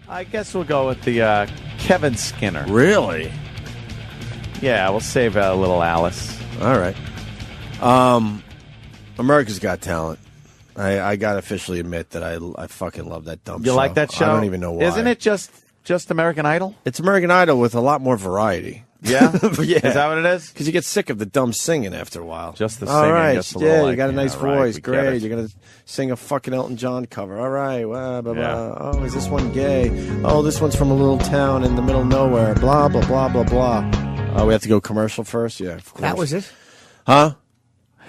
I guess we'll go with the Kevin Skinner. Really? Yeah, we'll save a little Alice. All right. America's Got Talent. I got to officially admit that I fucking love that dumb show. You like that show? I don't even know why. Isn't it just American Idol? It's American Idol with a lot more variety. Yeah? Yeah. Is that what it is? Because you get sick of the dumb singing after a while. Just the singing. All right. Just a little, you got a nice right, voice. we get Great. it. You're going to sing a fucking Elton John cover. All right. Blah, blah, Yeah. blah. Oh, is this one gay? Oh, this one's from a little town in the middle of nowhere. Blah, blah, blah, blah, blah. Oh, we have to go commercial first? Yeah, of course. That was it? Huh?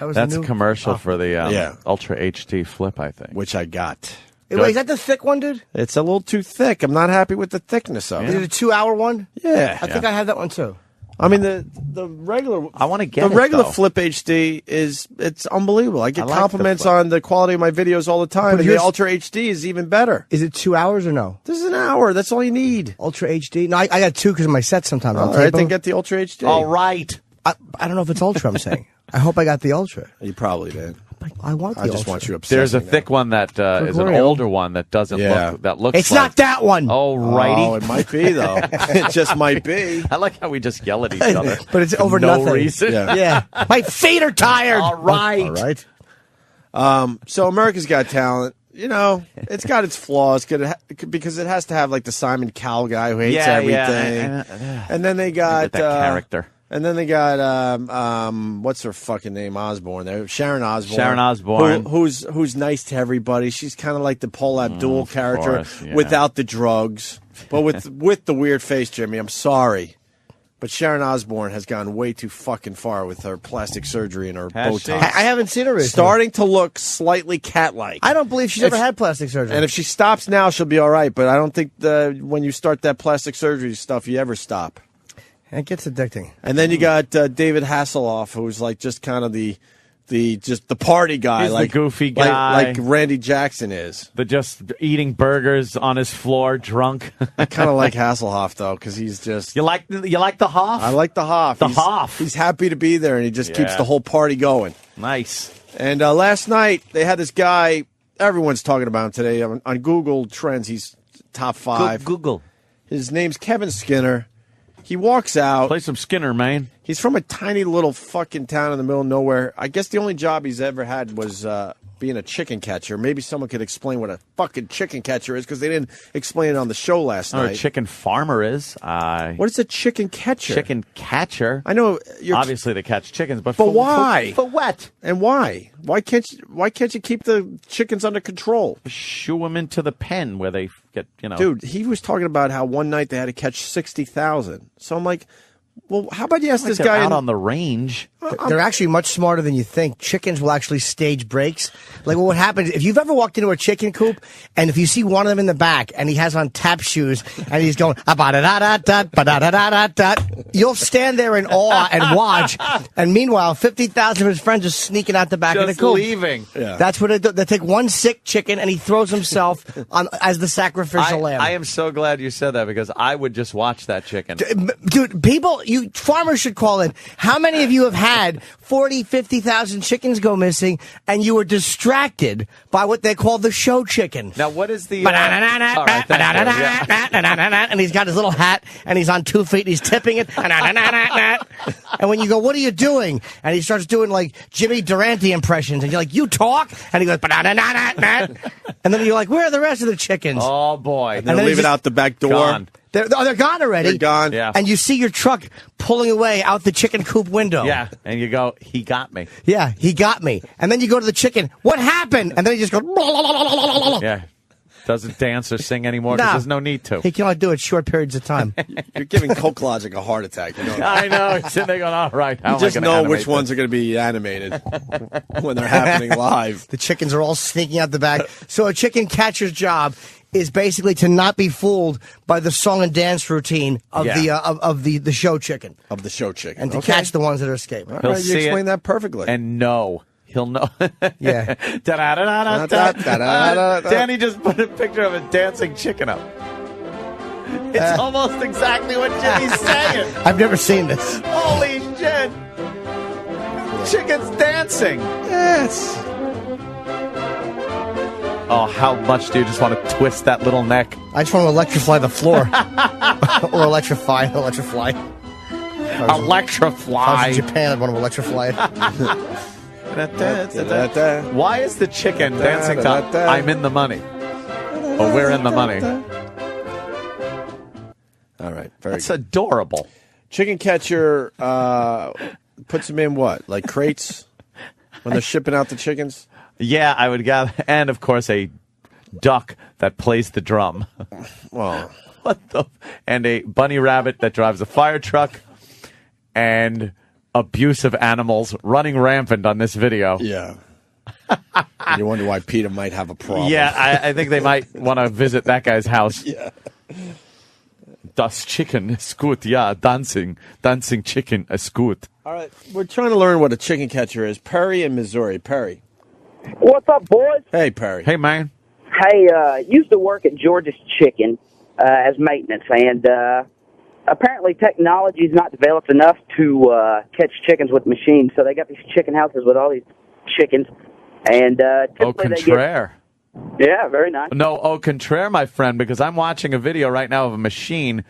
That's a commercial for the Yeah. Ultra HD Flip, I think. Which I got. Hey, wait, is that the thick one, dude? It's a little too thick. I'm not happy with the thickness of Is it. it a 2-hour one? Yeah. I think I had that one too. I mean, the regular. I want to get the it, regular though. Flip HD it's unbelievable. I get I like the compliments Flip. on the quality of my videos all the time, But and the yours- Ultra HD is even better. Is it 2 hours or no? This is an hour. That's all you need. Ultra HD? No, I got two because of my set sometimes. All I'll right, tape then 'em. get the Ultra HD. All right. I don't know if it's Ultra, I'm saying. I hope I got the Ultra. You probably did. I want the I Ultra. just want you obsessing. There's a now. thick one that is an Gregorio. older one that doesn't Yeah. look. That looks. It's like, not that one. Oh, righty. Oh, it might be though. It just might be. I like how we just yell at each other, But it's for over no nothing. reason. Yeah. Yeah. My feet are tired. All right. All right. So America's Got Talent. You know, it's got its flaws because it has to have like the Simon Cowell guy who hates Yeah, everything, yeah. and then they got Get that character. and then they got what's her fucking name? Osborne. There, Sharon Osbourne. Sharon Osbourne. who's nice to everybody. She's kind of like the Paul Abdul character course, yeah. without the drugs, but with the weird face. Jimmy, I'm sorry. But Sharon Osbourne has gone way too fucking far with her plastic surgery and her Has she? Botox. I haven't seen her recently. Starting to look slightly cat-like. I don't believe she's ever had plastic surgery. And if she stops now, she'll be all right. But I don't think when you start that plastic surgery stuff, you ever stop. It gets addicting. And then you got David Hasselhoff, who's like just kind of the party guy, He's the like goofy guy. like Randy Jackson is. The just eating burgers on his floor, drunk. I kind of like Hasselhoff though, because he's just. You like the Hoff? I like the Hoff. The Hoff. He's happy to be there, and he just keeps Yeah. the whole party going. Nice. And last night they had this guy. Everyone's talking about him today on Google Trends. He's top 5. Google. His name's Kevin Skinner. He walks out. Play some Skinner, man. He's from a tiny little fucking town in the middle of nowhere. I guess the only job he's ever had was being a chicken catcher. Maybe someone could explain what a fucking chicken catcher is, because they didn't explain it on the show last Or a night. chicken farmer is. What is a chicken catcher? Chicken catcher. I know. Obviously, they catch chickens, but But why? For what? And why? Why can't you keep the chickens under control? Shoo them into the pen where they get, Dude, he was talking about how one night they had to catch 60,000. So I'm like, well, how about you ask Like this they're guy out on the range. They're actually much smarter than you think. Chickens will actually stage breaks. Like, what happens if you've ever walked into a chicken coop and if you see one of them in the back and he has on tap shoes and he's going ba-da-da-da-da, you'll stand there in awe and watch. And meanwhile, 50,000 of his friends are sneaking out the back of the Just coop. leaving. Yeah. That's what they do. They take one sick chicken and he throws himself on as the sacrificial lamb. I am so glad you said that, because I would just watch that chicken. Dude, farmers should call in. How many of you have had 40, 50,000 chickens go missing and you were distracted by what they call the show chicken? Now, what is the... all right, thank you. Yeah. And he's got his little hat and he's on 2 feet and he's tipping it. And when you go, what are you doing? And he starts doing like Jimmy Durante impressions and you're like, you talk? And he goes, and then you're like, where are the rest of the chickens? Oh, boy. They're then leaving just out the back door. Gone. They're gone already. They're gone. Yeah. And you see your truck pulling away out the chicken coop window. Yeah, and you go, he got me. Yeah, he got me. And then you go to the chicken. What happened? And then he just goes. Yeah. Doesn't dance or sing anymore because Nah. there's no need to. He can only do it short periods of time. You're giving Coke Logic a heart attack. You know. I know. He's sitting there going, all right. How You am I just gonna know animate which this? ones are going to be animated when they're happening live. The chickens are all sneaking out the back. So a chicken catcher's job is basically to not be fooled by the song and dance routine of the show chicken, Of the show chicken. and to Okay. catch the ones that are escaping. All He'll right, you see explained it that perfectly. And no. He'll know. Yeah. Da-da-da-da-da. Danny just put a picture of a dancing chicken up. It's almost exactly what Jimmy's saying. I've never seen this. Holy shit. Chicken's dancing. Yes. Oh, how much do you just want to twist that little neck? I just want to electrify the floor. Or electrify. If I was Electrify. in Japan, I'd want to electrify it. Why is the chicken dancing to I'm in the money? Oh, we're in the money. All right. That's adorable. Chicken catcher puts them in what? Like crates when they're shipping out the chickens? Yeah, I would gather. And, of course, a duck that plays the drum. Well, And a bunny rabbit that drives a fire truck. And abusive animals running rampant on this video. yeah. You wonder why Peter might have a problem. Yeah, I think they might want to visit that guy's house. Yeah. Das Chicken is gut. Yeah, dancing chicken is gut. All right. We're trying to learn what a chicken catcher is. Perry in Missouri. Perry. What's up, boys? Hey, Perry. Hey, man. Hey, used to work at George's Chicken as maintenance, and apparently technology is not developed enough to catch chickens with machines. So they got these chicken houses with all these chickens, and typically they contraire. Yeah, very nice. No, au contraire, my friend, because I'm watching a video right now of a machine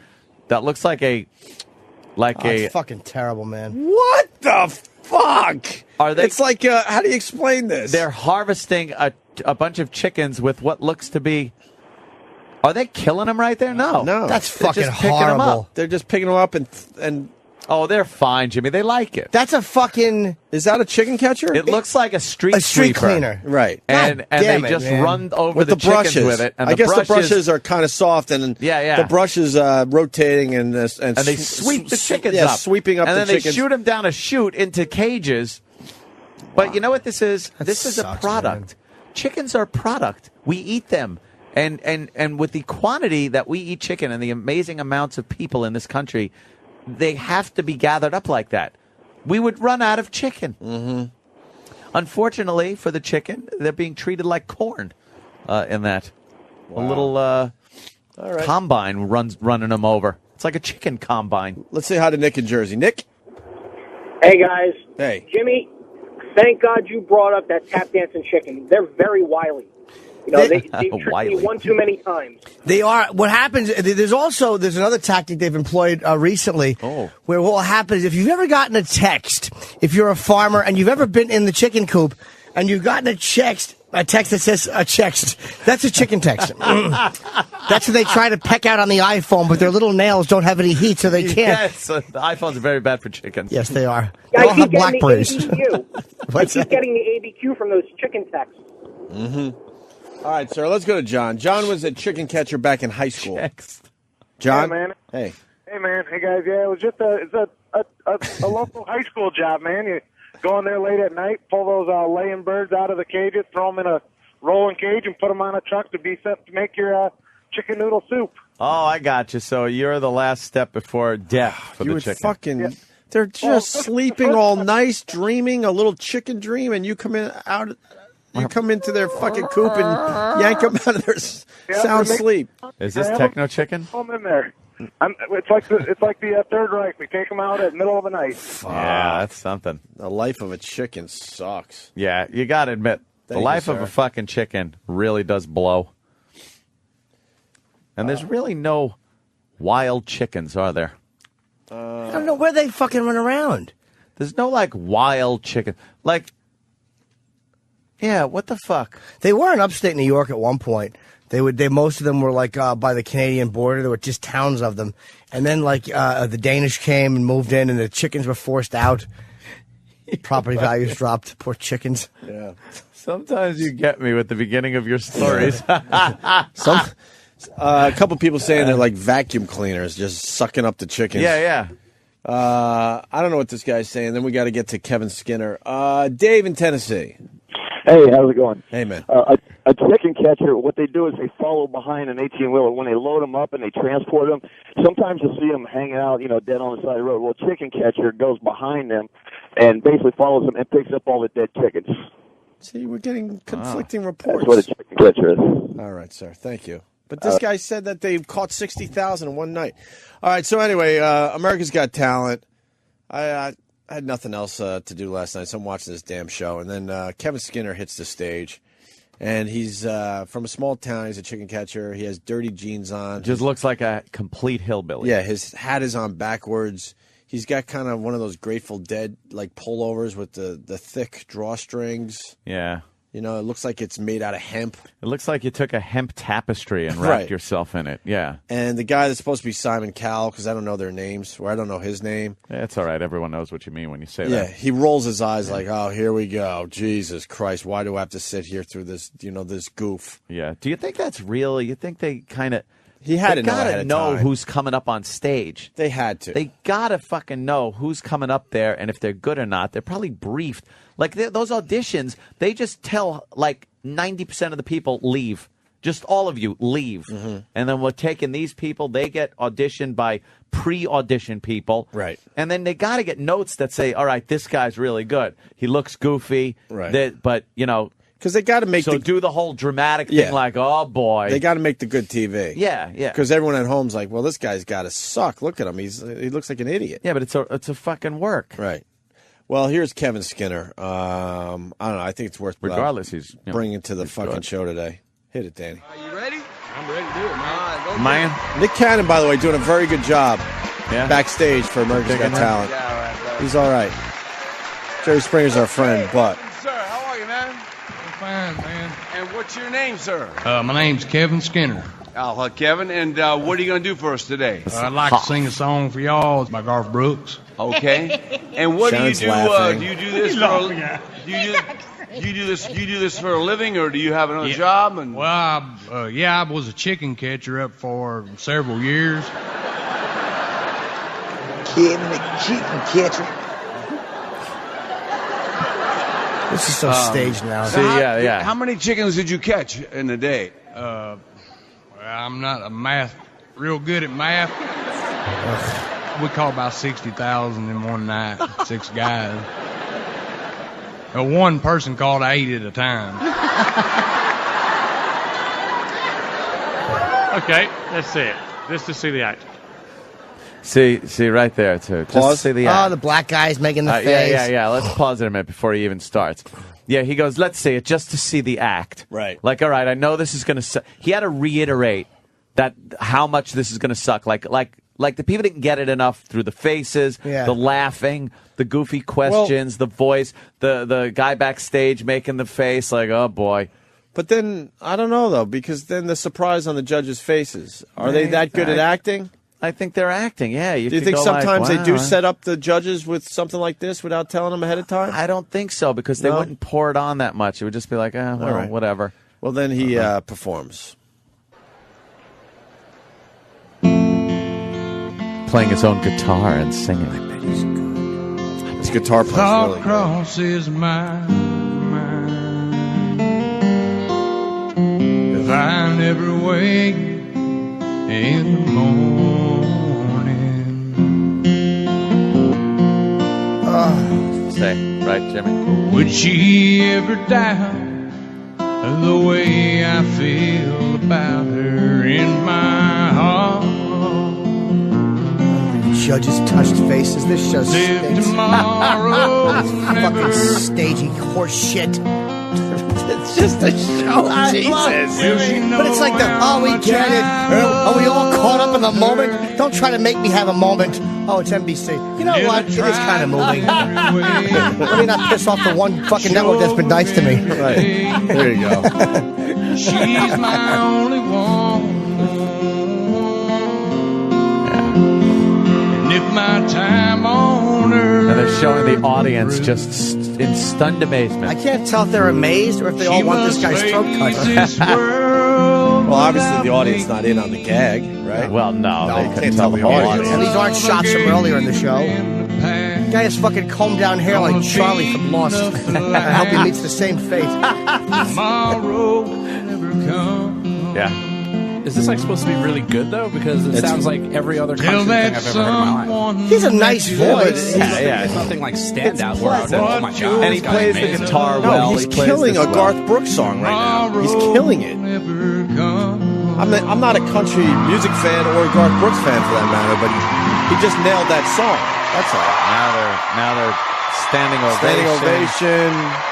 that looks like It's fucking terrible, man. What the fuck? Are they? It's like, how do you explain this? They're harvesting a bunch of chickens with what looks to be. Are they killing them right there? No, No. That's They're fucking just picking 'em horrible. up. They're just picking them up and Oh, they're fine, Jimmy. They like it. That's a fucking is that a chicken catcher? It looks like a street street sweeper. cleaner. Right. And God damn they it, just man. run over With the, the brushes chickens with it. And I guess the brushes are are kind of soft and Yeah. the brush is rotating and they sweep the chickens yeah, up. sweeping up and the then chickens. they shoot them down a chute into cages. But you know what this is? This is a sucks, product. Chickens are a product. We eat them. And with the quantity that we eat chicken and the amazing amounts of people in this country, they have to be gathered up like that. We would run out of chicken. Mm-hmm. Unfortunately for the chicken, they're being treated like corn in that. Wow. A little combine running them over. It's like a chicken combine. Let's say hi to Nick in Jersey. Nick? Hey, guys. Hey. Jimmy, thank God you brought up that tap dancing chicken. They're very wily. You know, they tricked me Wily. one too many times. They are. What happens? There's another tactic they've employed recently. Oh. Where what will happen is if you've ever gotten a text, if you're a farmer and you've ever been in the chicken coop and you've gotten a text that says a text, that's a chicken text. That's what they try to peck out on the iPhone, but their little nails don't have any heat, so they can't. Yes, the iPhones are very bad for chickens. Yes, they are. They I all have keep getting Blackberries. the ABQ. I keep getting the ABQ from those chicken texts. All right, sir, let's go to John. John was a chicken catcher back in high school. Text. John? Hey, man. Hey. Hey, man. Hey, guys. Yeah, it was just a local high school job, man. You go in there late at night, pull those laying birds out of the cages, throw them in a rolling cage, and put them on a truck to be set to make your chicken noodle soup. Oh, I got you. So you're the last step before death for You the would chicken. fucking... They're just sleeping all nice, dreaming a little chicken dream, and you come in out... You come into their fucking coop and yank them out of their sound sleep. Is this techno chicken? Throw them in there. It's like the Third Reich. We take them out at the middle of the night. Yeah, that's something. The life of a chicken sucks. Yeah, you got to admit, the Thank you, life of sir. a fucking chicken really does blow. And there's really no wild chickens, are there? I don't know where they fucking run around. There's no, like, wild chicken. Like, yeah, what the fuck? They were in upstate New York at one point. Most of them were like by the Canadian border. There were just towns of them, and then like the Danish came and moved in, and the chickens were forced out. Property values dropped. Poor chickens. Yeah. Sometimes you get me with the beginning of your stories. A couple people saying they're like vacuum cleaners, just sucking up the chickens. Yeah. I don't know what this guy's saying. Then we got to get to Kevin Skinner. Dave in Tennessee. Hey, how's it going? Hey, man. A chicken catcher, what they do is they follow behind an 18-wheeler. When they load them up and they transport them, sometimes you'll see them hanging out, dead on the side of the road. Well, chicken catcher goes behind them and basically follows them and picks up all the dead chickens. See, we're getting conflicting reports. That's what a chicken catcher is. All right, sir. Thank you. But this guy said that they caught 60,000 in one night. All right, so anyway, America's Got Talent. I had nothing else to do last night, so I'm watching this damn show. And then Kevin Skinner hits the stage. And he's from a small town. He's a chicken catcher. He has dirty jeans on. Just looks like a complete hillbilly. Yeah, his hat is on backwards. He's got kind of one of those Grateful Dead like pullovers with the thick drawstrings. Yeah. You know, it looks like it's made out of hemp. It looks like you took a hemp tapestry and wrapped yourself in it. Yeah. And the guy that's supposed to be Simon Cowell, because I don't know their names, or I don't know his name. Yeah, it's all right. Everyone knows what you mean when you say that. Yeah, he rolls his eyes like, oh, here we go. Jesus Christ, why do I have to sit here through this, this goof? Yeah. Do you think that's real? You think they kind of... He had to know gotta ahead of know time. who's coming up on stage. They had to. They gotta fucking know who's coming up there and if they're good or not. They're probably briefed. Like those auditions, they just tell like 90% of the people leave. Just all of you leave. Mm-hmm. And then we're taking these people. They get auditioned by pre-audition people. Right. And then they got to get notes that say, all right, this guy's really good. He looks goofy. Right. But, because they got to make do the whole dramatic thing like, oh, boy. They got to make the good TV. Yeah. Because everyone at home's like, well, this guy's got to suck. Look at him. He looks like an idiot. Yeah, but it's a fucking work. Right. Well, here's Kevin Skinner. I don't know. I think it's worth regardless. He's bringing to the fucking show today. Hit it, Danny. Are you ready? I'm ready to do it, man. Nick Cannon, by the way, doing a very good job Yeah. backstage for America's Got Talent. Yeah, all right, brother. He's all right. Jerry Springer's our friend, but Sir, how are you, man? Fine, man. And what's your name, sir? My name's Kevin Skinner. Oh, Kevin. And what are you going to do for us today? I'd like to sing a song for y'all by Garth Brooks. Okay. And what Shannon's do you do? laughing. Do you do this do you do this for a living, or do you have another job? And Well, I was a chicken catcher up for several years. Kevin the chicken catcher. This is so staged now. See, yeah. How many chickens did you catch in a day? Well, I'm not real good at math. We caught about 60,000 in one night, 6 guys. One person caught 8 at a time. Okay, let's see it. Just to see the act. See right there, too. Just Pause. see the Oh, the black guy's making the face. Yeah. Let's pause it a minute before he even starts. Yeah, he goes, let's see it just to see the act. Right. Like, all right, I know this is going to suck. He had to reiterate that how much this is going to suck. Like the people didn't get it enough through the faces, the laughing, the goofy questions, the voice, the guy backstage making the face like, oh, boy. But then, I don't know, though, because then the surprise on the judges' faces. Are they that good at acting? I think they're acting, yeah. Do you think sometimes they do set up the judges with something like this without telling them ahead of time? I don't think so, because they wouldn't pour it on that much. It would just be like, whatever. Well, then he performs. Playing his own guitar and singing. I bet he's good. His guitar player's Thought really good. crosses my mind. If I never wake in the morning, say, right, Jimmy? would she ever doubt the way I feel about her in my heart? Judges touched faces. This show Live stinks. tomorrow, Fucking never stagey horse shit. It's just a show, Jesus. But it's like we get it. Are we all caught up in the moment? Don't try to make me have a moment. Oh, it's NBC. You know what? It is kind of moving. Let me not piss off the one fucking network that's been nice to me. Right. There you go. She's my only one. And if my time on earth, And they're showing the audience just in stunned amazement. I can't tell if they're amazed or if they all want this guy's throat cut. Well, obviously the audience not in on the gag, right? Well, no, they can't couldn't tell tell the the whole audience. audience. And these aren't shots from earlier in the show. The guy has fucking combed down hair like Charlie from Lost. I hope he meets the same fate. tomorrow never comes. Yeah. Is this like supposed to be really good though? Because it sounds like every other Till country thing that I've ever heard in my life. someone He's a nice voice. Yeah. It's nothing like standout where I would pleasant. oh my god. And he this guy's plays the amazing. guitar No, well. he's He plays killing this a well. Garth Brooks song right now. He's killing it. never comes. I'm not a country music fan or a Garth Brooks fan for that matter, but he just nailed that song. That's all. Now they're standing ovation. Standing ovation.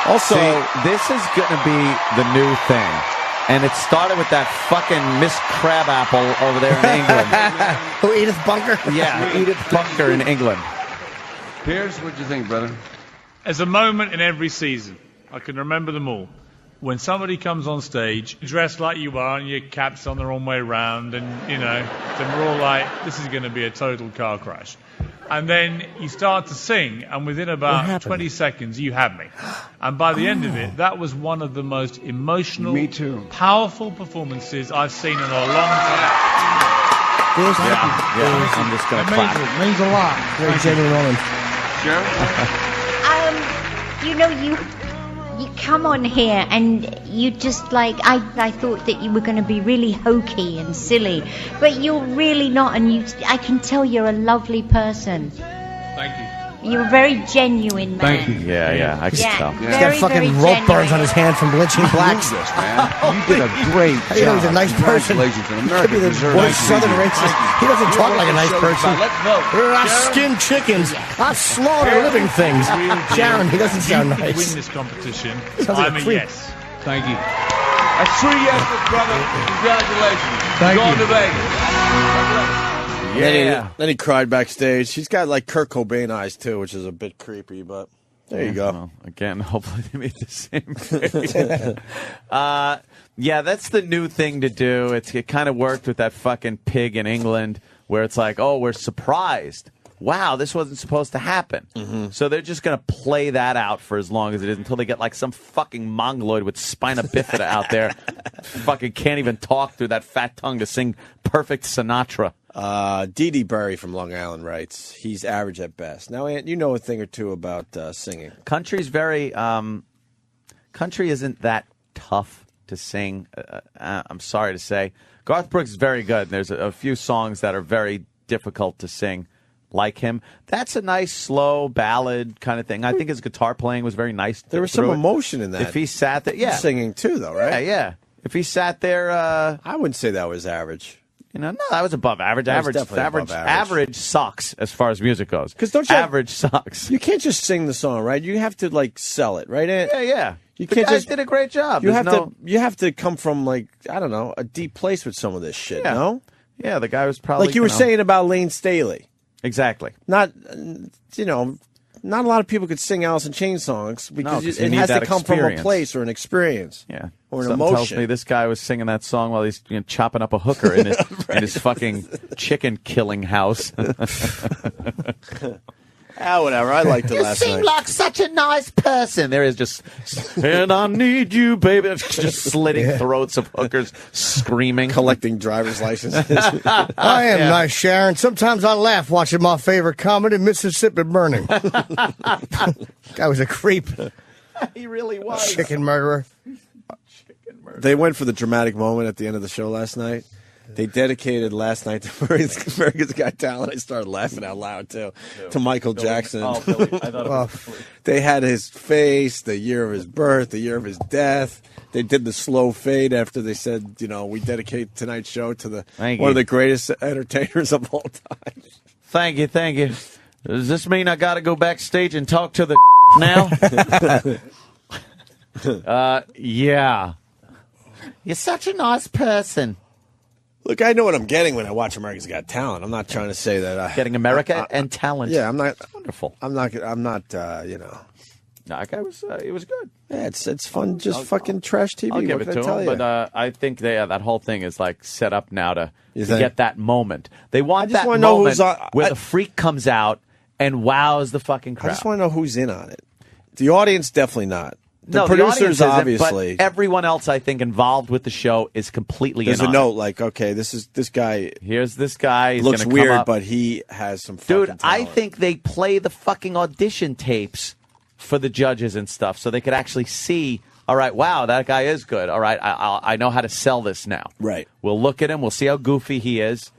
Also, this is going to be the new thing. And it started with that fucking Miss Crabapple over there in England. Who, Edith Bunker? Yeah, Edith Bunker in England. Pierce, what do you think, brother? There's a moment in every season. I can remember them all. When somebody comes on stage, dressed like you are, and your cap's on the wrong way round, and, then we're all like, this is going to be a total car crash. And then you start to sing, and within about 20 seconds, you have me. And by the end of it, that was one of the most emotional, powerful performances I've seen in a long time. Yeah, I'm just going to clap. It means a lot. Very genuine moment. You come on here and you just like, I thought that you were going to be really hokey and silly, but you're really not, and I can tell you're a lovely person. Thank you. You're a very genuine man. Thank you. Yeah, I can tell. He's got fucking rope burns on his hand from bleaching blacks. You did a great job. He's a nice person. Congratulations. An Could be American the deserves worst to southern be- racist. He doesn't talk like a nice person. Let's vote. I skin chickens. I slaughter living things. Sharon, he doesn't sound If you nice. win this competition, Sounds like I'm a a creep. yes. Thank you. That's 3 yeses, brother. Congratulations. Thank Going you. to Vegas. Then he cried backstage. He's got like Kurt Cobain eyes too, which is a bit creepy, but there you go. Well, again, hopefully they meet the same grade. Yeah, that's the new thing to do. It kind of worked with that fucking pig in England where it's like, oh, we're surprised. Wow, this wasn't supposed to happen. So they're just going to play that out for as long as it is until they get like some fucking mongoloid with spina bifida out there. Fucking can't even talk through that fat tongue to sing perfect Sinatra. Dee Dee Berry from Long Island writes, he's average at best. Now, Ant, you know a thing or two about singing. Country's very country isn't that tough to sing. I'm sorry to say. Garth Brooks is very good. There's a few songs that are very difficult to sing like him. That's a nice, slow ballad kind of thing. I think his guitar playing was very nice. There was some emotion in that. If he sat there, yeah. Singing too, though, right? Yeah. If he sat there... I wouldn't say that was average. No, that was above average. That was definitely above average. Average sucks as far as music goes. Because don't you average sucks. You can't just sing the song, right? You have to like sell it, right? Ant? Yeah. You The can't guy just did a great job. You There's have you have to come from like I don't know a deep place with some of this shit. Yeah. No, Yeah, the guy was probably like you were saying about Lane Staley. Exactly. Not not a lot of people could sing Alice in Chains songs because 'cause you it need has to that come from a experience. place or an experience. Yeah. Or an Something tells emotion. me this guy was singing that song while he's chopping up a hooker in his in his fucking chicken killing house. Whatever. I liked it last night. like such a nice person. There is just, and I need you, baby. Just slitting throats of hookers, screaming, collecting driver's licenses. I am nice, Sharon. Sometimes I laugh watching my favorite comedy, Mississippi Burning. Guy was a creep. He really was. Chicken murderer. They went for the dramatic moment at the end of the show last night. They dedicated last night to America's Got Talent. I started laughing out loud, too, to Michael Jackson. Billy. I thought it was They had his face, the year of his birth, the year of his death. They did the slow fade after they said, we dedicate tonight's show to one of the greatest entertainers of all time. Thank you. Does this mean I got to go backstage and talk to the now? Yeah. You're such a nice person. Look, I know what I'm getting when I watch America's Got Talent. I'm not trying to say that Getting America and talent. Yeah, I'm not. Wonderful. I'm not. No, that guy was. It was good. Yeah, it's fun. Just fucking trash TV. I'll give what it can to I tell him, you? but I think that whole thing is like set up now to You think? get that moment. They want I just that wanna know moment who's on- where the freak comes out and wows the fucking I crowd. just want to know who's in on it. The audience definitely not. The no, producers the audience isn't, obviously. but everyone else I think involved with the show is completely There's in a on note it. like, okay, this guy Here's this guy. He's looks gonna come weird, up. but he has some Dude, fucking I talent. think they play the fucking audition tapes for the judges and stuff so they could actually see, all right, wow, that guy is good. All right, I know how to sell this now. Right. We'll look at him. We'll see how goofy he is.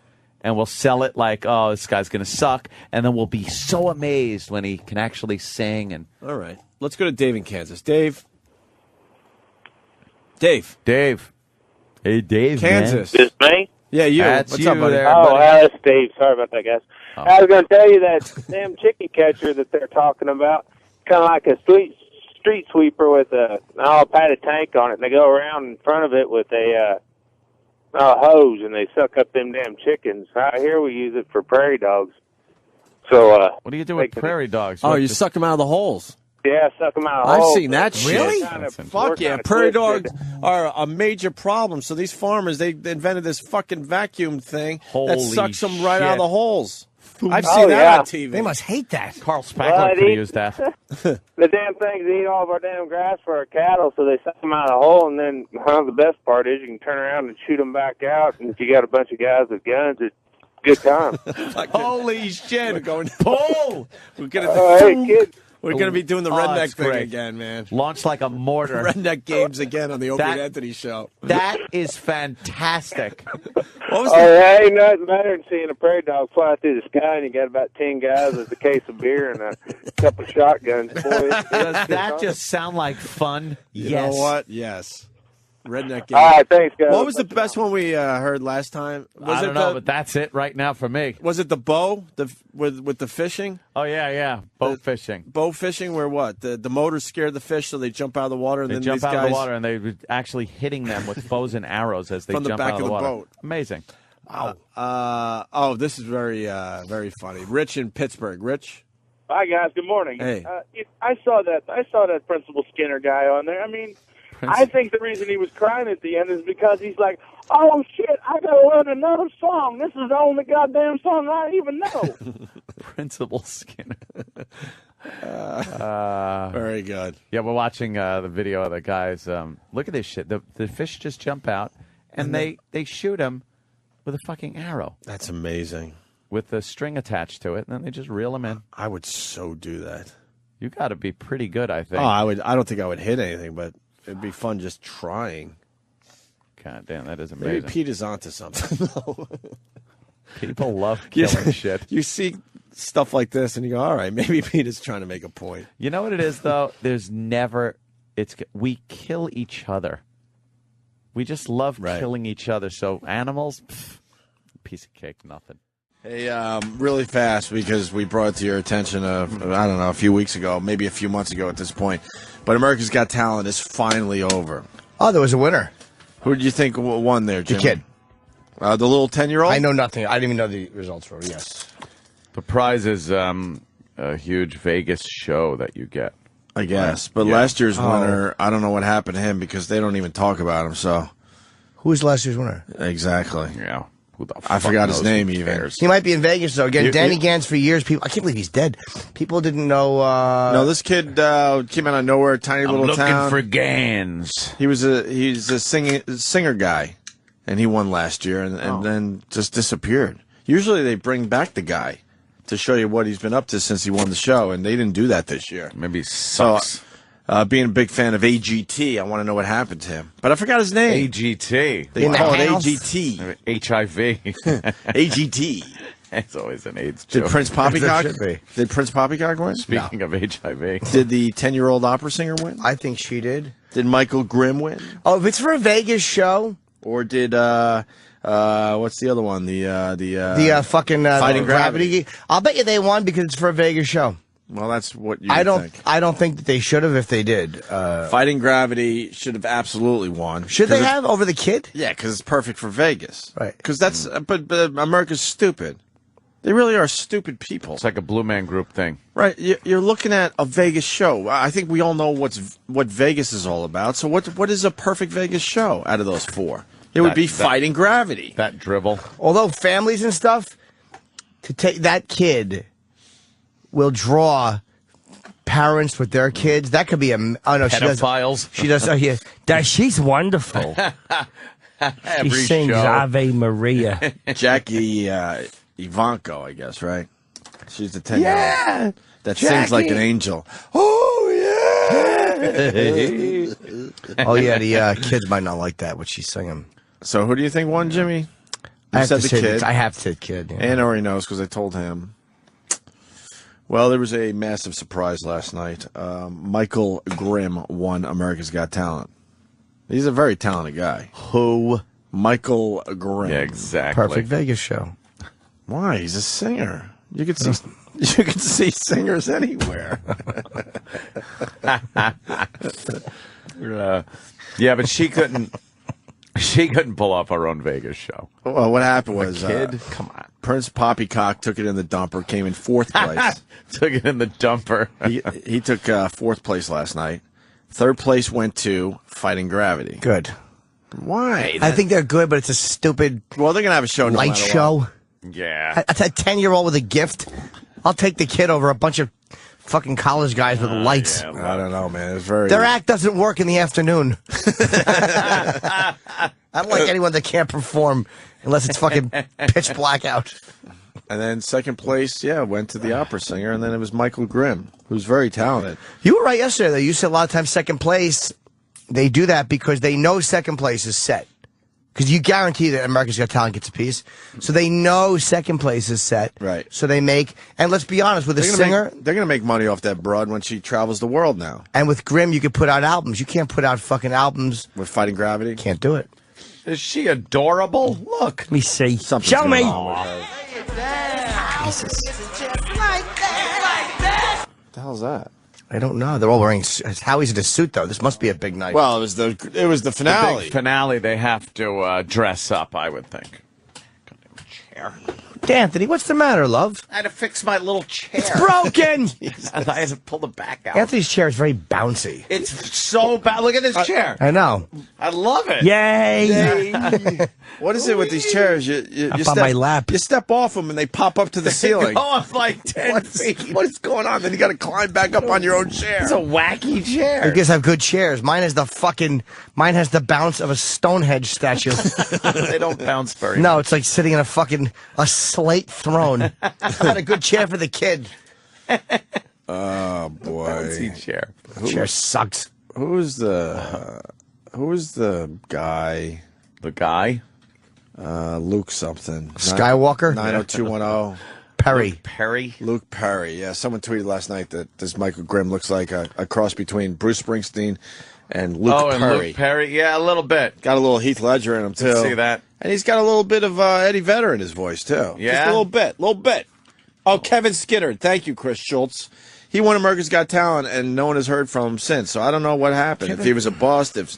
And we'll sell it like, oh, this guy's going to suck. And then we'll be so amazed when he can actually sing. And All right. Let's go to Dave in Kansas. Dave. Hey, Dave, Kansas. This me? Yeah, you. That's What's you up, buddy? there, Oh, buddy. that's Steve. Sorry about that, guys. I was going to tell you that damn chicken catcher that they're talking about, kind of like a street sweeper with a padded tank on it, and they go around in front of it with a hose, and they suck up them damn chickens. Out here we use it for prairie dogs. So what do you do with prairie dogs? Oh, you suck them out of the holes. Yeah, suck them out of I've holes. seen that shit. Really? Fuck yeah. Prairie dogs are a major problem. So these farmers, they invented this fucking vacuum thing that sucks them right out of the holes. I've seen that on TV. They must hate that. Carl Spackler could have used that. The damn things eat all of our damn grass for our cattle, so they suck them out of the hole, and then the best part is you can turn around and shoot them back out, and if you got a bunch of guys with guns, it's a good time. Holy shit. We're going, pull! We're going hey, kid. We're going to be doing the Oh, redneck that's thing great. again, man. Launch like a mortar. Redneck games again on the Opie and Anthony show. That is fantastic. There ain't nothing better than seeing a prairie dog fly through the sky, and you got about 10 guys with a case of beer and a couple of shotguns. Boy, Does that just sound like fun? You Yes. know what? Yes. Redneck games. All right, thanks, guys. What was the best one we heard last time? Was I don't know, but that's it right now for me. Was it the bow with the fishing? Oh, yeah. Boat fishing. Bow fishing where what? The motors scare the fish so they jump out of the water and They then jump these out guys of the water, and they were actually hitting them with bows and arrows as they from the jump back out of the water. boat. Amazing. This is very funny. Rich in Pittsburgh. Rich? Hi guys, good morning. Hey. I saw that Principal Skinner guy on there. I mean, I think the reason he was crying at the end is because he's like, "Oh shit, I gotta learn another song. This is the only goddamn song I even know." Principal Skinner. Very good. Yeah, we're watching the video of the guys. Look at this shit. The fish just jump out, and they shoot him with a fucking arrow. That's amazing. With the string attached to it, and then they just reel him in. I would so do that. You got to be pretty good, I think. Oh, I don't think I would hit anything, but it'd be fun just trying. God damn, that is amazing. Maybe Pete is onto something. People love killing shit. You see stuff like this, and you go, "All right, maybe Pete is trying to make a point." You know what it is, though? We kill each other. We just love killing each other. So animals, piece of cake, nothing. Hey, really fast, because we brought it to your attention, I don't know, a few weeks ago, maybe a few months ago at this point. But America's Got Talent is finally over. Oh, there was a winner. Who did you think won there, Jimmy? The kid. The little 10-year-old? I know nothing. I didn't even know the results were. Yes. The prize is a huge Vegas show that you get. I guess. But last year's winner, I don't know what happened to him because they don't even talk about him. So, who was last year's winner? Exactly. Yeah. Who the I fuck forgot his knows? name Who even. cares? He might be in Vegas though. Again, Danny Gans for years. People, I can't believe he's dead. People didn't know. No, this kid came out of nowhere, tiny little town. Looking for Gans. He's a singer guy, and he won last year, and then just disappeared. Usually they bring back the guy to show you what he's been up to since he won the show, and they didn't do that this year. Maybe he sucks. Being a big fan of AGT, I want to know what happened to him. But I forgot his name. AGT. They call it AGT. HIV. AGT. It's always an AIDS joke. Did Prince Poppycock? Did Prince Poppycock win? Speaking of HIV. Did the 10-year-old opera singer win? I think she did. Did Michael Grimm win? Oh, if it's for a Vegas show. Or did what's the other one? The fucking Fighting Gravity. I'll bet you they won because it's for a Vegas show. Well, that's what you I don't think. I don't think that they should have if they did. Fighting Gravity should have absolutely won. Should they have over the kid? Yeah, because it's perfect for Vegas. Right. Because that's but America's stupid. They really are stupid people. It's like a Blue Man Group thing. Right. You're looking at a Vegas show. I think we all know what Vegas is all about. So what is a perfect Vegas show out of those four? It would be Fighting Gravity. That dribble. Although families and stuff, to take that kid will draw parents with their kids. That could be a pedophiles. She does. Oh yeah, she's wonderful. She sings Ave Maria. Jackie Ivanko, I guess, right? She's the 10-year-old that sings like an angel. Oh yeah. Oh yeah, the kids might not like that what she's singing. So who do you think won, Jimmy? I have said to the say kid. I have to say the kid. Yeah. And already knows because I told him. Well, there was a massive surprise last night. Michael Grimm won America's Got Talent. He's a very talented guy. Who? Michael Grimm. Yeah, exactly. Perfect Vegas show. Why? He's a singer. You could see singers anywhere. Yeah, but she couldn't pull off her own Vegas show. Well, what happened was, kid, come on. Prince Poppycock took it in the dumper, came in 4th place. Took it in the dumper. he took 4th place last night. 3rd place went to Fighting Gravity. Good. Why? I think they're good, but it's a stupid. Well, they're gonna have a show. No light matter show. What. Yeah. That's a 10-year-old with a gift. I'll take the kid over a bunch of fucking college guys with lights. Yeah, I don't know, man. It's very. Their act doesn't work in the afternoon. I don't like anyone that can't perform unless it's fucking pitch black out. And then 2nd place, went to the opera singer, and then it was Michael Grimm, who's very talented. You were right yesterday, though. You said a lot of times 2nd place, they do that because they know 2nd place is set. Because you guarantee that America's Got Talent gets a piece. So they know 2nd place is set. Right. So they make, and let's be honest, with a singer. They're going to make money off that broad when she travels the world now. And with Grimm, you could put out albums. You can't put out fucking albums. With Fighting Gravity? Can't do it. Is she adorable? Look. Let me see. Something's Show me. going on with her. Jesus. What the hell's that? I don't know. They're all wearing. Howie's in a suit, though. This must be a big night. Well, it was the finale. The big finale, they have to dress up, I would think. Chair. Anthony, what's the matter, love? I had to fix my little chair. It's broken. I had to pull the back out. Anthony's chair is very bouncy. It's so bad. Look at this chair. I know. I love it. Yay! What is it with these chairs? You Up step, on my lap. You step off them and they pop up to the ceiling. Go up like 10 feet. What is going on? Then you got to climb back up on your own chair. It's a wacky chair. You guys have good chairs. Mine has the bounce of a Stonehenge statue. They don't bounce very No, much. it's like sitting in a slate throne. I had a good chair for the kid. Oh boy, bouncy chair. Chair sucks. Who's the guy? The guy? Luke something. Skywalker? 90210. Perry. Perry? Luke Perry. Yeah, someone tweeted last night that this Michael Grimm looks like a cross between Bruce Springsteen and Luke Perry. And Luke Perry. Yeah, a little bit. Got a little Heath Ledger in him, too. See that? And he's got a little bit of Eddie Vedder in his voice, too. Yeah? Just a little bit. Oh, Kevin Skinner. Thank you, Chris Schultz. He won America's Got Talent, and no one has heard from him since. So I don't know what happened. If he was a bust, if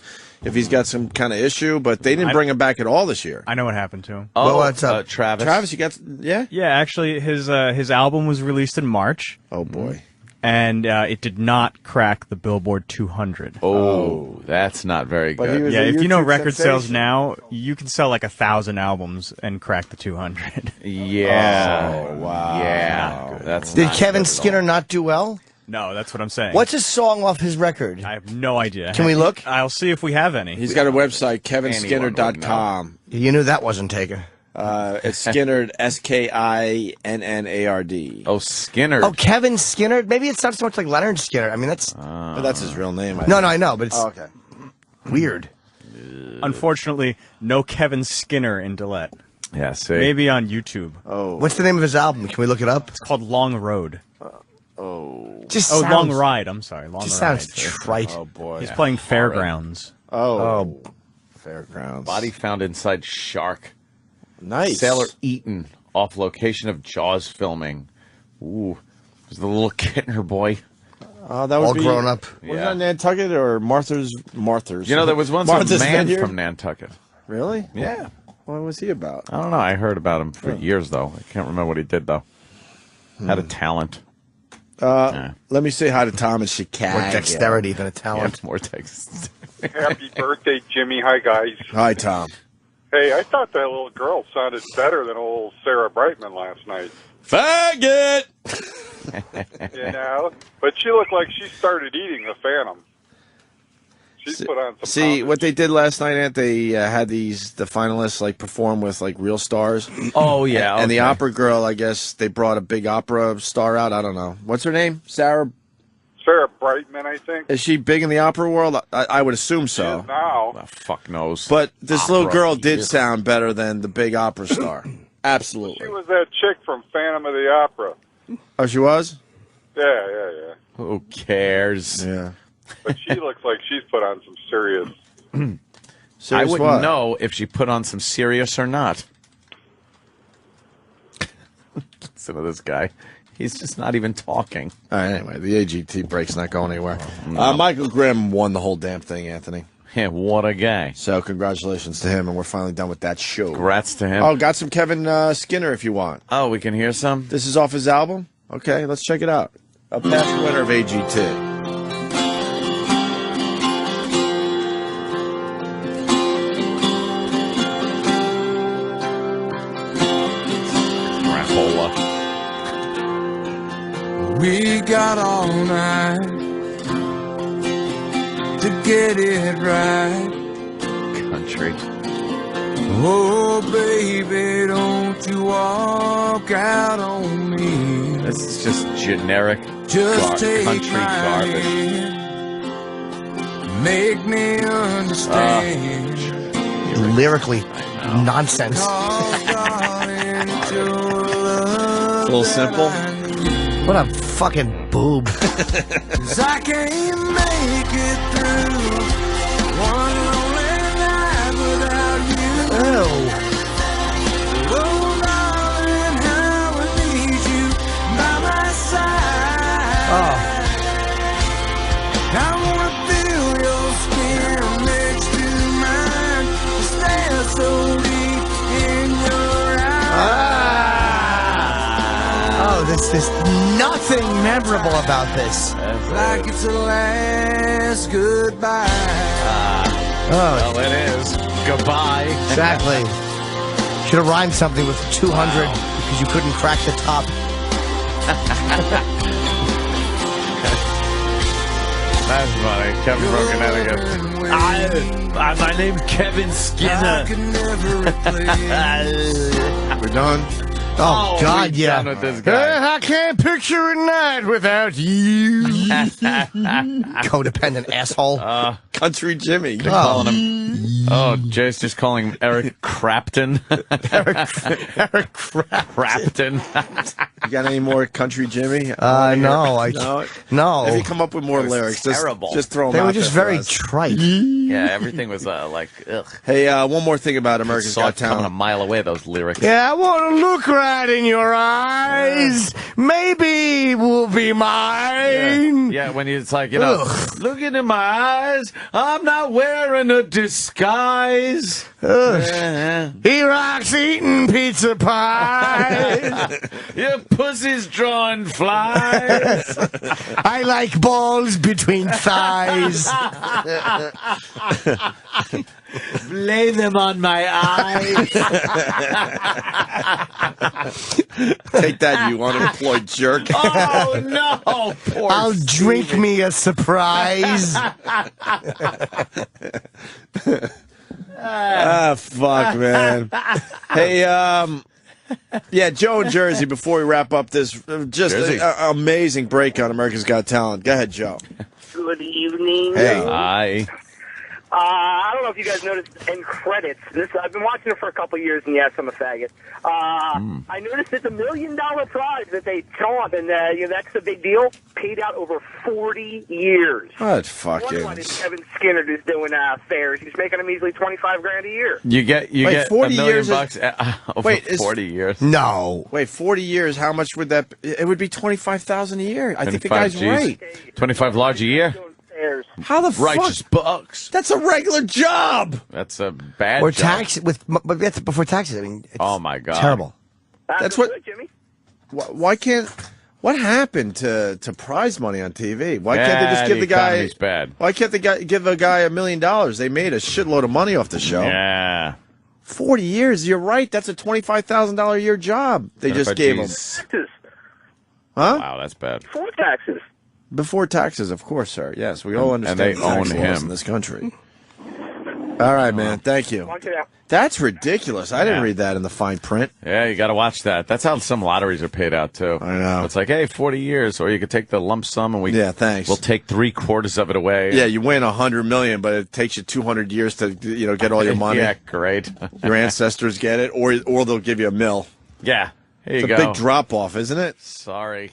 he's got some kind of issue, but they didn't bring him back at all this year. I know what happened to him. Oh, what's up? Travis? Travis, you got... Yeah? Yeah, actually, his album was released in March. Oh, boy. And it did not crack the Billboard 200. Oh, that's not very But he good. was Yeah, a if you know YouTube record sales sensation. now, you can sell like 1,000 albums and crack the 200. Yeah. Oh, wow. Yeah. That's Did not Kevin good at all. Skinner not do well? No, that's what I'm saying. What's his song off his record? I have no idea. Can we look? I'll see if we have any. He's got a website, Anyone kevinskinner.com. You knew that wasn't taken. It's Skinner, Skinnerd. Oh, Skinner. Oh, Kevin Skinner? Maybe it's not so much like Leonard Skinner. I mean, that's... But that's his real name. No, I know, but it's Oh, okay. weird. Unfortunately, no Kevin Skinner in Dillette. Yeah, see. Maybe on YouTube. Oh. What's the name of his album? Can we look it up? It's called Long Road. Just Oh, sounds, Long Ride. I'm sorry. Long just Ride. sounds trite. Oh, boy. He's playing Fairgrounds. Oh. Fairgrounds. Body found inside shark. Nice. Sailor eaten off location of Jaws filming. Ooh. It was the little Kittner boy. That would All be, grown up. Was that Nantucket or Martha's? You know, there was once Martha's a man Vineyard? from Nantucket. Really? Yeah. What was he about? I don't know. I heard about him for years, though. I can't remember what he did, though. Had a talent. Let me say hi to Tom in Chicago. More dexterity than a talent. More text. Happy birthday, Jimmy. Hi, guys. Hi, Tom. Hey, I thought that little girl sounded better than old Sarah Brightman last night. Faggot! You know? But she looked like she started eating the Phantom. She's put on some See, poundage. what they did last night, Aunt, they had the finalists perform with real stars. Oh, yeah. And the okay. opera girl, I guess, they brought a big opera star out. I don't know. What's her name? Sarah? Sarah Brightman, I think. Is she big in the opera world? I would assume She so. is now. Oh, fuck knows. But this Opera. little girl did sound better than the big opera star. She Absolutely. was that chick from Phantom of the Opera. Oh, she was? Yeah. Who cares? Yeah. But she looks like she's put on some serious... I Serious wouldn't what? know if she put on some serious or not. Listen to this guy. He's just not even talking. All right, anyway, the AGT break's not going anywhere. No. Michael Grimm won the whole damn thing, Anthony. Yeah, what a guy. So congratulations to him, and we're finally done with that show. Congrats to him. Oh, got some Kevin Skinner if you want. Oh, we can hear some? This is off his album? Okay, let's check it out. A past winner of AGT. We got all night to get it right. Country. Oh, baby, don't you walk out on me. This is just generic Just country garbage. Make me understand. Lyrically, nonsense. A little simple. What a fucking boob. 'Cause I can't make it through one lonely night without you. Ew. Oh, darling, how I need you by my side. Oh. I wanna feel your skin next to mine. Stare so deep in your eyes. Oh, there's nothing memorable about this. Like it's a last goodbye. Well, it is. Goodbye. Exactly. Should have rhymed something with 200 because you couldn't crack the top. That's funny. Kevin from Connecticut. My name's Kevin Skinner. We're done. Oh, God, we're yeah. done with this guy. I can't picture a night without you. Codependent asshole. Country Jimmy. They're calling him. Oh, Jay's just calling him Eric Crapton. Eric Crapton. You got any more Country Jimmy? No. No. If you come up with more lyrics, terrible. Just throw them They out were just there for very us. trite. Yeah, everything was like, ugh. Hey, one more thing about America's Saw Got it coming a Talent. mile away, those lyrics. Yeah, I want to look right in your eyes. Maybe it will be mine. Yeah, when it's like, you know, look into my eyes. I'm not wearing a disguise. He rocks eating pizza pie. Your pussy's drawing flies. I like balls between thighs. Lay them on my eyes. Take that, you unemployed jerk. Oh, no. Poor I'll drink me a surprise. Fuck, man. Hey, yeah, Joe in Jersey, before we wrap up this, just amazing break on America's Got Talent. Go ahead, Joe. Good evening. Hey. Hi. I don't know if you guys noticed in credits. I've been watching it for a couple years, and yes, I'm a faggot. I noticed it's $1 million prize that they taunt, and that's a big deal. Paid out over 40 years. What fucking? Why is Kevin Skinner just doing fairs? He's making a measly $25,000 a year. You get Wait, 40 $1 million years bucks over wait, 40 years. No. Wait, 40 years, how much would that be? It would be $25,000 a year. I think the guy's 25 right. G's. 25 large a year? How the Righteous fuck? bucks. That's a regular job. That's a bad Or job. tax but that's before taxes. I mean, it's Oh, my God. terrible. That's what. Good, Jimmy. Why can't? What happened to prize money on TV? Why can't they just give the guy? economy's bad. Why can't they give a guy $1 million? They made a shitload of money off the show. Yeah. 40 years. You're right. That's a $25,000 a year job. They just gave him. Taxes. Huh? Wow, that's bad. Before taxes. Before taxes, of course, sir. Yes, we all understand they the tax own laws him. in this country. All right, man. Thank you. Watch it out. That's ridiculous. I didn't Yeah. read that in the fine print. Yeah, you got to watch that. That's how some lotteries are paid out, too. I know. It's like, hey, 40 years, or you could take the lump sum and Yeah, thanks. we'll take 3/4 of it away. Yeah, you win $100 million, but it takes you 200 years to get all your money. Yeah, great. Your ancestors get it, or they'll give you $1 million. Yeah, here It's you a go. big drop off, isn't it? Sorry.